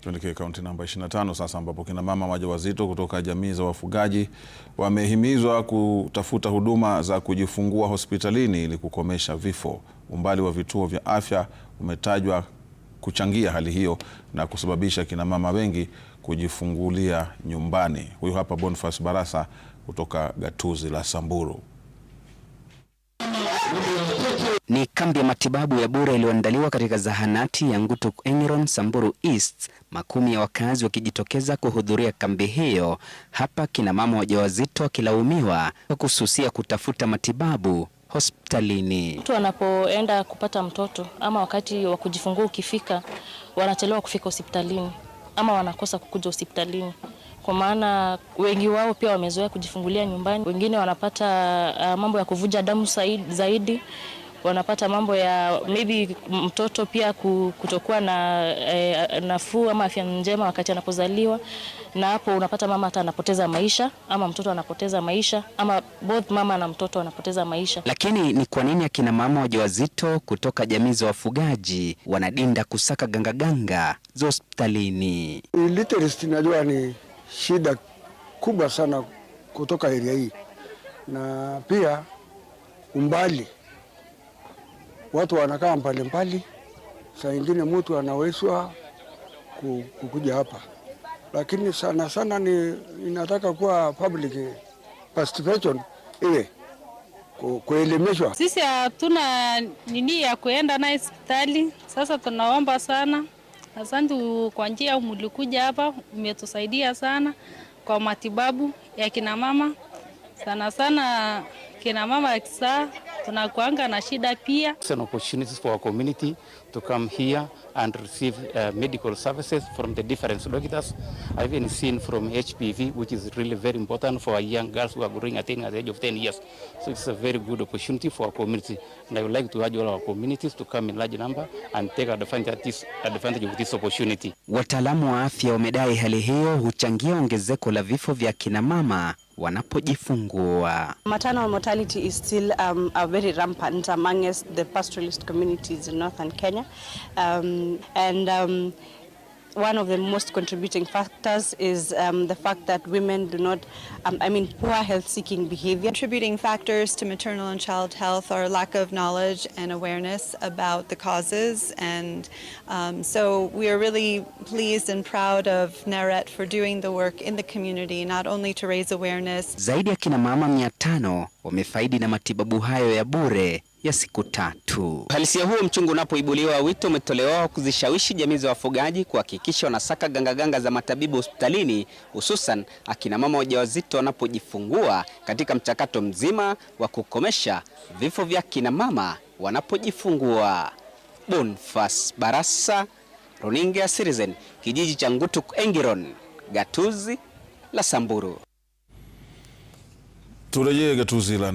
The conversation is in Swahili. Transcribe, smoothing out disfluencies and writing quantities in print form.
Tuelekee kaunti namba 25 sasa, ambapo kina mama wajawazito kutoka jamii za wafugaji wamehimizwa kutafuta huduma za kujifungua hospitalini ili kukomesha vifo. Umbali wa vituo vya afya umetajwa kuchangia hali hiyo na kusababisha kina mama wengi kujifungulia nyumbani. Huyu hapa Boniface Barasa kutoka gatuzi la Samburu. Ni kambi ya matibabu ya bure iliyoandaliwa katika zahanati ya Ngutuk Engiron, Samburu East, makumi ya wakazi wakijitokeza kuhudhuria kambi hiyo. Hapa kina mama wajawazito wakilaumiwa kwa kususia kutafuta matibabu hospitalini. Mtu anapoenda kupata mtoto ama wakati wa kujifungua ukifika, wanachelewa kufika hospitalini ama wanakosa kukuja hospitalini. Kwa maana wengi wao pia wamezoea kujifungulia nyumbani. Wengine wanapata mambo ya kuvuja damu zaidi, wanapata mambo ya maybe mtoto pia kutokuwa na nafuu ama afya njema wakati anapozaliwa, na hapo unapata mama hata anapoteza maisha ama mtoto anapoteza maisha ama both mama na mtoto wanapoteza maisha. Lakini ni kwa nini akina mama wajawazito kutoka jamii za wafugaji wanadinda kusaka ganga za hospitalini? Literacy najua ni shida kubwa sana kutoka area hii, na pia umbali, watu wanakaa mbali, saa ingine mtu anawezwa kukuja hapa, lakini sana ni inataka kuwa public participation ile kuelimishwa. Sisi hatuna nini ya kuenda na hospitali. Sasa tunaomba sana, asante kwa njia mlikuja hapa, umetusaidia sana kwa matibabu ya kina mama. Sana kina mama kisa tunakuanga na shida pia. It's an opportunity for our community to come here and receive medical services from the different doctors. I've even seen from HPV, which is really very important for our young girls who are growing at the age of 10 years. So it's a very good opportunity for our community. And I would like to urge all our communities to come in large number and take advantage of this opportunity. Wataalamu wa afya wamedai hali hiyo huchangia ongezeko la vifo vya kina mama wanapojifungua. Maternal mortality is still a very rampant amongst the pastoralist communities in northern Kenya, and one of the most contributing factors is the fact that women do not, poor health-seeking behavior. Contributing factors to maternal and child health are lack of knowledge and awareness about the causes, and so we are really pleased and proud of NARET for doing the work in the community, not only to raise awareness. Zaidi ya kina mama 500 wamefaidi na matibabu hayo ya bure ya siku 3. Uhalisia huo mchungu unapoibuliwa, wito umetolewa kuzishawishi jamii za wafugaji kuhakikisha wanasaka ganga za matabibu hospitalini, hususan akina mama wajawazito wanapojifungua, katika mchakato mzima wa kukomesha vifo vya kina mama wanapojifungua. Boniface Barasa, Runinga ya Citizen, kijiji cha Ngutuk Engiron, gatuzi la Samburu. Turejee gatuzi la